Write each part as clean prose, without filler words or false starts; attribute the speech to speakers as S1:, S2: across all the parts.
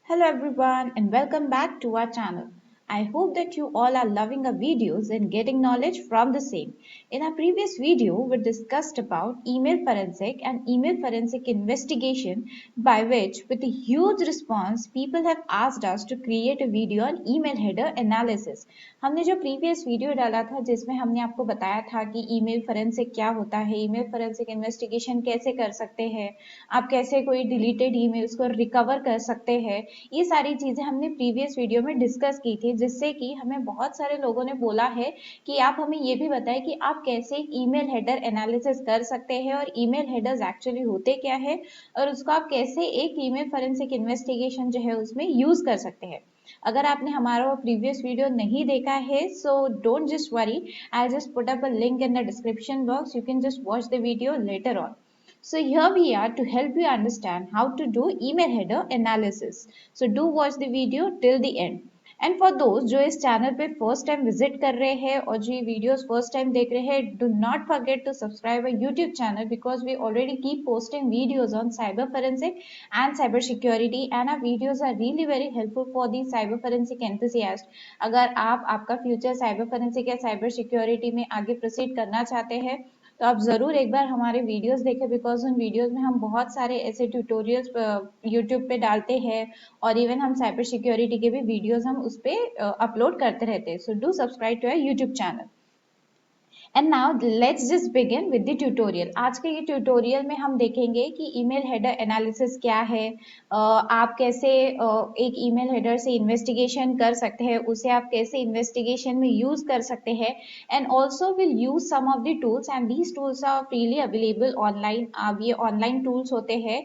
S1: Hello everyone and welcome back to our channel. I hope that you all are loving our videos and getting knowledge from the same. In our previous video, we discussed about email forensic and email forensic investigation by which with a huge response people have asked us to create a video on email header analysis. हमने जो previous video डाला था जिसमें हमने आपको बताया था कि email forensic क्या होता है, email forensic investigation कैसे कर सकते हैं, आप कैसे कोई deleted emails को recover कर सकते हैं, ये सारी चीजें हमने प्रीवियस वीडियो में डिस्कस की थी जिससे कि हमें बहुत सारे लोगों ने बोला है कि आप हमें ये भी बताएं कि आप कैसे एक ईमेल हेडर एनालिसिस कर सकते हैं और ईमेल हेडर्स एक्चुअली होते क्या है और उसको आप कैसे एक ईमेल फोरेंसिक इन्वेस्टिगेशन जो है उसमें यूज कर सकते हैं। अगर आपने हमारा प्रीवियस वीडियो नहीं देखा है so don't just worry, I just put up a link in the description box, you can just watch the video later on. So here we are to help you understand how to do email header analysis. So do watch the video till the end. And for those जो इस channel पे first time visit कर रहे हैं और जो ये videos first time देख रहे हैं, do not forget to subscribe our YouTube channel because we already keep posting videos on cyber forensic and cyber security and our videos are really very helpful for the cyber forensic enthusiast. अगर आप आपका future cyber forensic या cyber security में आगे proceed करना चाहते हैं तो आप ज़रूर एक बार हमारे वीडियोस देखें बिकॉज उन वीडियोस में हम बहुत सारे ऐसे ट्यूटोरियल्स यूट्यूब पे डालते हैं और इवन हम साइबर सिक्योरिटी के भी वीडियोस हम उस पर अपलोड करते रहते हैं. So do subscribe to our YouTube channel. And now let's just begin with the tutorial. आज के ये ट्यूटोरियल में हम देखेंगे कि ईमेल हेडर एनालिसिस क्या है, आप कैसे एक ईमेल हेडर से इन्वेस्टिगेशन कर सकते हैं, उसे आप कैसे इन्वेस्टिगेशन में यूज कर सकते हैं and also will use some of the tools and these tools are freely available online. अब ये ऑनलाइन टूल्स होते हैं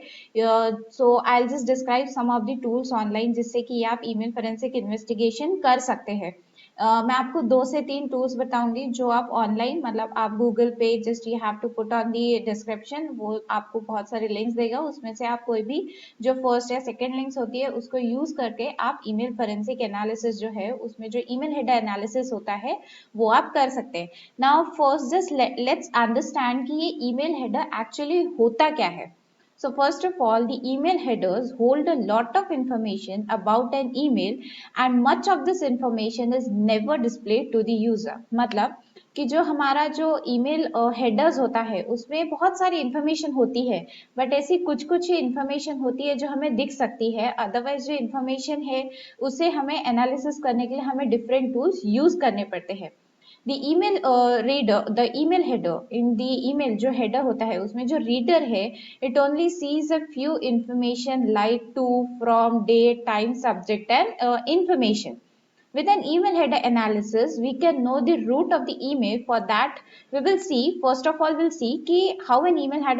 S1: so I will just describe some of the tools online जिससे कि आप ईमेल फोरेंसिक इन्वेस्टिगेशन कर सकते हैं. मैं आपको 2 से 3 टूल्स बताऊंगी जो आप ऑनलाइन मतलब आप गूगल पे just you have to put on the description, वो आपको बहुत सारे लिंक्स देगा, उसमें से आप कोई भी जो फर्स्ट या सेकंड लिंक्स होती है उसको यूज करके आप ईमेल फोरेंसिक एनालिसिस जो है उसमें जो ईमेल हेडर एनालिसिस होता है वो आप कर सकते हैं. Now first just let's understand कि ये ईमेल हेडर एक्चुअली होता क्या है. So first of all, the email headers hold a lot of information about an email and much of this information is never displayed to the user. मतलब कि जो हमारा जो ईमेल हेडर्स होता है उसमें बहुत सारी इंफॉर्मेशन होती है बट ऐसी कुछ कुछ ही इंफॉर्मेशन होती है जो हमें दिख सकती है, अदरवाइज जो इंफॉर्मेशन है उसे हमें एनालिसिस करने के लिए हमें डिफरेंट टूल्स यूज करने पड़ते हैं. the email reader, the email header in the email जो header होता है उसमें जो reader है it only sees a few information like to, from, date, time, subject and information. With an email header analysis we can know the root of the email. For that we will see, first of all we'll see कि how an email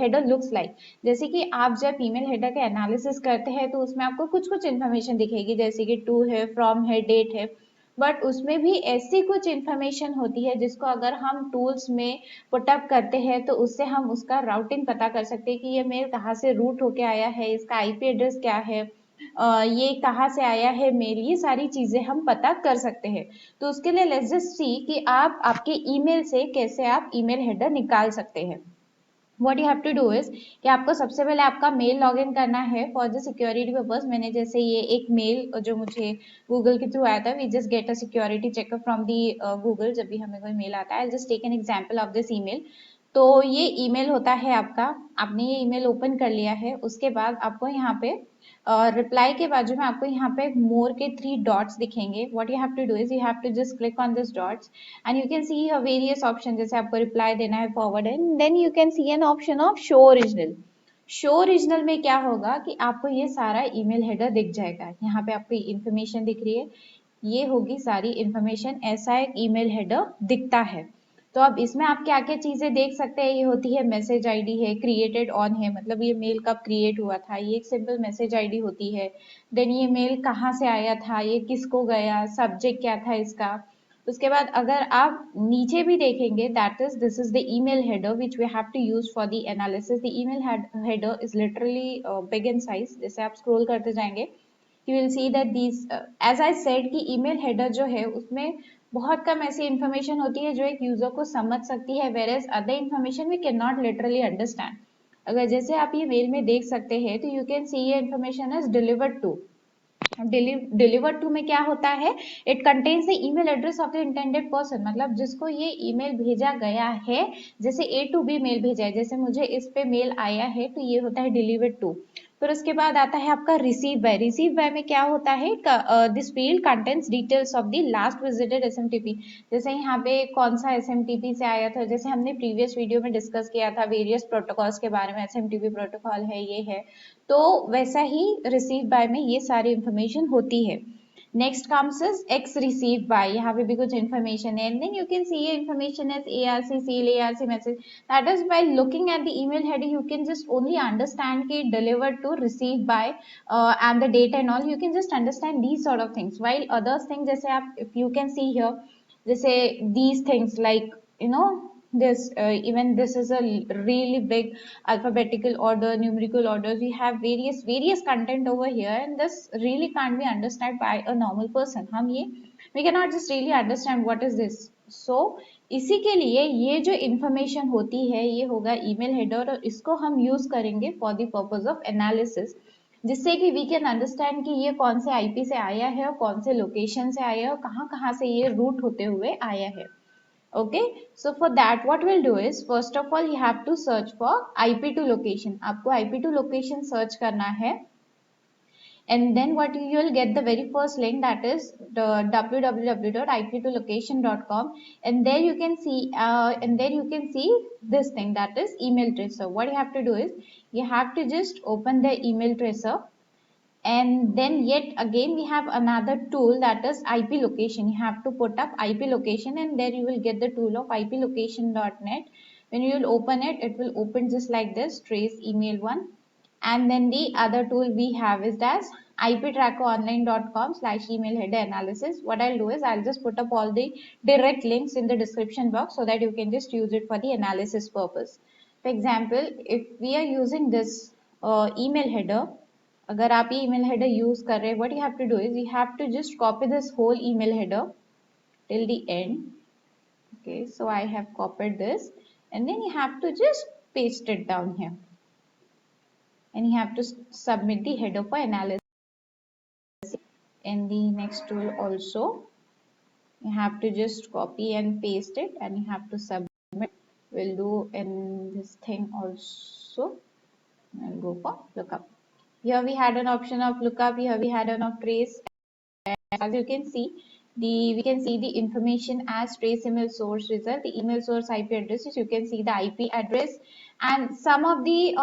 S1: header looks like. जैसे कि आप जब email header का analysis करते हैं तो उसमें आपको कुछ कुछ information दिखेगी जैसे कि to है, from है, date है, बट उसमें भी ऐसी कुछ इंफॉर्मेशन होती है जिसको अगर हम टूल्स में पुटअप करते हैं तो उससे हम उसका राउटिंग पता कर सकते हैं कि ये मेल कहाँ से रूट होके आया है, इसका आईपी एड्रेस क्या है, ये कहाँ से आया है मेल, ये सारी चीजें हम पता कर सकते हैं. तो उसके लिए लेट्स जस्ट सी कि आप आपके ईमेल से कैसे आप ईमेल हेडर निकाल सकते हैं. What you have to do is कि आपको सबसे पहले आपका मेल लॉगिन करना है फॉर द सिक्योरिटी पर्पज. मैंने जैसे ये एक मेल जो मुझे गूगल के थ्रू आया था, we just get a security checkup from the Google. जब भी हमें कोई मेल आता है just take an example of this email. तो ये ईमेल होता है आपका, आपने ये ईमेल ओपन कर लिया है, उसके बाद आपको यहाँ पे रिप्लाई के बाजू में आपको यहाँ पे मोर के 3 डॉट्स दिखेंगे. What you have to do is you have to just click on this dots and you can see various option. जैसे आपको रिप्लाई देना है, forward, and then you can see an option of show original. Show original में क्या होगा कि आपको ये सारा ईमेल हेडर दिख जाएगा. यहाँ पे आपको इंफॉर्मेशन दिख रही है, ये होगी सारी इंफॉर्मेशन, ऐसा एक ईमेल हेडर दिखता है. तो अब इसमें आप क्या क्या चीजें देख सकते हैं, ये होती है मैसेज आईडी है, क्रिएटेड ऑन है मतलब ये मेल कब क्रिएट हुआ था, ये एक सिंपल मैसेज आईडी होती है. देन ये मेल कहाँ से आया था, ये किसको गया, सब्जेक्ट क्या था इसका. उसके बाद अगर आप नीचे भी देखेंगे that is this is the email header which we have to use for the analysis. The email header is literally big in size. जैसे आप स्क्रॉल करते जाएंगे you will see that these as I said कि email header जो है उसमें बहुत कम ऐसी इंफॉर्मेशन होती है जो एक यूजर को समझ सकती है, whereas other information we cannot literally understand. अगर जैसे आप ये मेल में देख सकते हैं तो you can see ये information is delivered to. Delivered to में क्या होता है, it contains the email address of the intended person, मतलब जिसको ये ईमेल भेजा गया है, जैसे ए टू बी मेल भेजा है, जैसे मुझे इस पे मेल आया है तो ये होता है डिलीवर्ड टू। फिर उसके बाद आता है आपका रिसीव बाय। रिसीव बाय में क्या होता है, this field contents details of the last visited SMTP. जैसे यहाँ पे कौन सा एसएमटीपी से आया था, जैसे हमने प्रीवियस वीडियो में डिस्कस किया था वेरियस प्रोटोकॉल्स के बारे में, एसएमटीपी प्रोटोकॉल है, ये है, तो वैसा ही रिसीव बाय में ये सारी इंफॉर्मेशन होती है। Next comes is X receive by, यहाँ पे भी कुछ इन्फॉर्मेशन है, and then you can see ये information as ARC seal, ARC message. That is by looking at the email head you can just only understand कि delivered to receive by and the date and all, you can just understand these sort of things. While others things जैसे आप if you can see here, जैसे these things like you know this even this is a really big alphabetical order, numerical orders, we have various content over here, and this really can't be understood by a normal person. हम ये we cannot just really understand what is this. So इसी के लिए ये जो information होती है ये होगा email header, और इसको हम use करेंगे for the purpose of analysis, जिससे कि वी कैन अंडरस्टैंड कि ये कौन से आईपी से आया है और कौन से लोकेशन से आया है और कहाँ कहाँ से ये रूट होते हुए आया है। Okay, so for that what will do is first of all you have to search for IP to location. आपको आईपी टू लोकेशन सर्च करना है, and then what you will get the very first link, that is the www.ip2location.com, and there you can see this thing, that is email tracer. What you have to do is you have to just open the email tracer, and then yet again we have another tool, that is IP location. You have to put up IP location, and there you will get the tool of iplocation.net. When you will open it, it will open just like this, trace email one. And then the other tool we have is as iptrackeronline.com/email header analysis. What I'll do is I'll just put up all the direct links in the description box so that you can just use it for the analysis purpose. For example, if we are using this email header, अगर आप ये email header use कर रहे हैं, what you have to do is you have to just copy this whole email header till the end. Okay, so I have copied this, and then you have to just paste it down here, and you have to submit the header for analysis. In the next tool also you have to just copy and paste it, and you have to submit. We'll do in this thing also, and go for lookup. Here we had an option of lookup, here we had an of trace. As you can see, we can see the information as trace email source result, the email source IP addresses. You can see the IP address, and some of the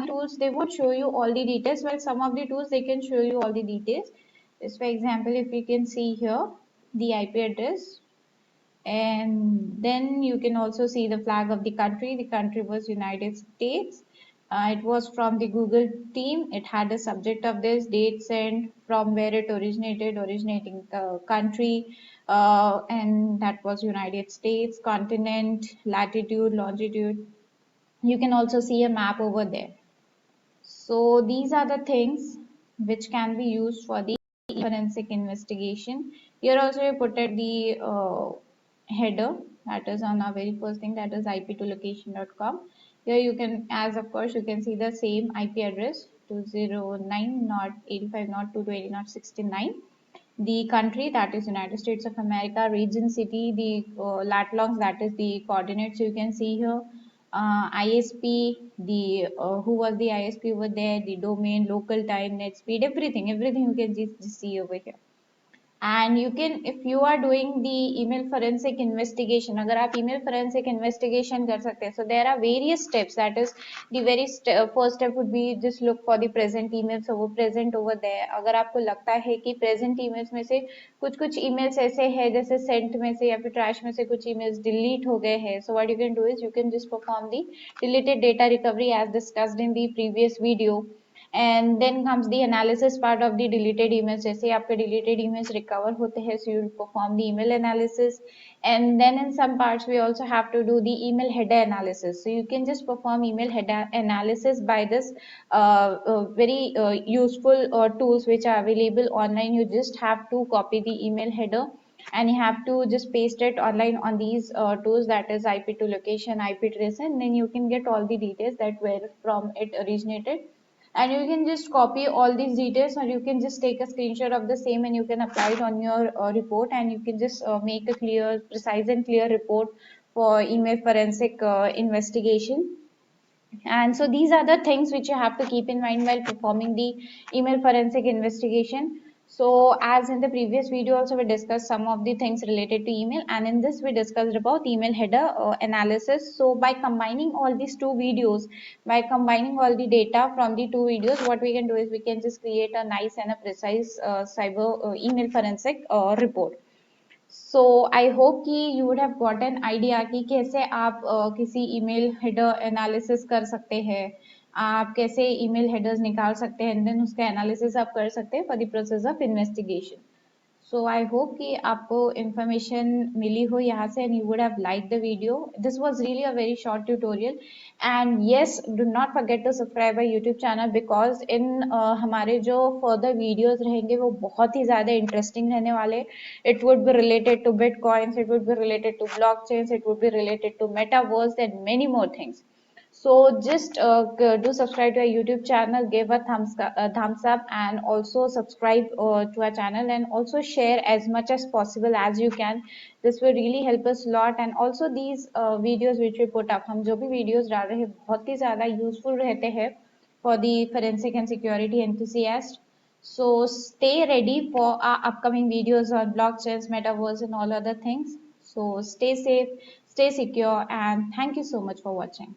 S1: tools they would show you all the details, while some of the tools they can show you all the details. Just for example, if you can see here the IP address, and then you can also see the flag of the country. The country was United States. It was from the Google team. It had a subject of this, date sent, from where it originated, originating country, and that was United States, continent, latitude, longitude. You can also see a map over there. So these are the things which can be used for the forensic investigation. Here also you put at the header, that is on our very first thing, that is ip2location.com. Here you can, as of course, you can see the same IP address 209.85.220.69. The country, that is United States of America, region, city, the lat longs, that is the coordinates you can see here. ISP, the who was the ISP over there, the domain, local time, net speed, everything you can just see over here. And you can, if you are doing the email forensic investigation, अगर आप email forensic investigation कर सकते हैं, so there are various steps. That is the very first step would be just look for the present emails, so वो present over there. अगर आपको लगता है कि present emails में से कुछ emails ऐसे हैं जैसे sent में से या फिर trash में से कुछ emails delete हो गए हैं, so what you can do is you can just perform the deleted data recovery as discussed in the previous video. And then comes the analysis part of the deleted emails. जैसे आपके deleted emails recover होते हैं, so you perform the email analysis. And then in some parts we also have to do the email header analysis. So you can just perform email header analysis by this very useful tools which are available online. You just have to copy the email header, and you have to just paste it online on these tools, that is IP2location, IP trace, and then you can get all the details that where from it originated. and you can just copy all these details, or you can just take a screenshot of the same and you can apply it on your report, and you can just make a clear, precise and clear report for email forensic investigation. And so these are the things which you have to keep in mind while performing the email forensic investigation. So as in the previous video also we discussed some of the things related to email, and in this we discussed about email header analysis. So by combining all these two videos, by combining all the data from the two videos, what we can do is we can just create a nice and a precise cyber email forensic report. So I hope कि you would have got an idea कि कैसे आप किसी email header analysis कर सकते हैं, आप कैसे ईमेल हेडर्स निकाल सकते हैं, एंड देन उसका एनालिसिस आप कर सकते हैं for the process of investigation. So I hope कि आपको information मिली हो यहाँ से, and you would have liked the video. This was really a very short tutorial, and yes, do not forget to subscribe our YouTube channel because in हमारे जो further videos रहेंगे वो बहुत ही ज़्यादा interesting रहने वाले. It would be related to bitcoins, it would be related to blockchains, it would be related to metaverse and many more things. So just do subscribe to our YouTube channel, give a thumbs up, and also subscribe to our channel, and also share as much as possible as you can. This will really help us a lot. And also these videos which we put up, हम जो भी videos डाल रहे हैं बहुत ही ज़्यादा useful रहते हैं for the forensic and security enthusiast. So stay ready for our upcoming videos on blockchains, metaverse, and all other things. So stay safe, stay secure, and thank you so much for watching.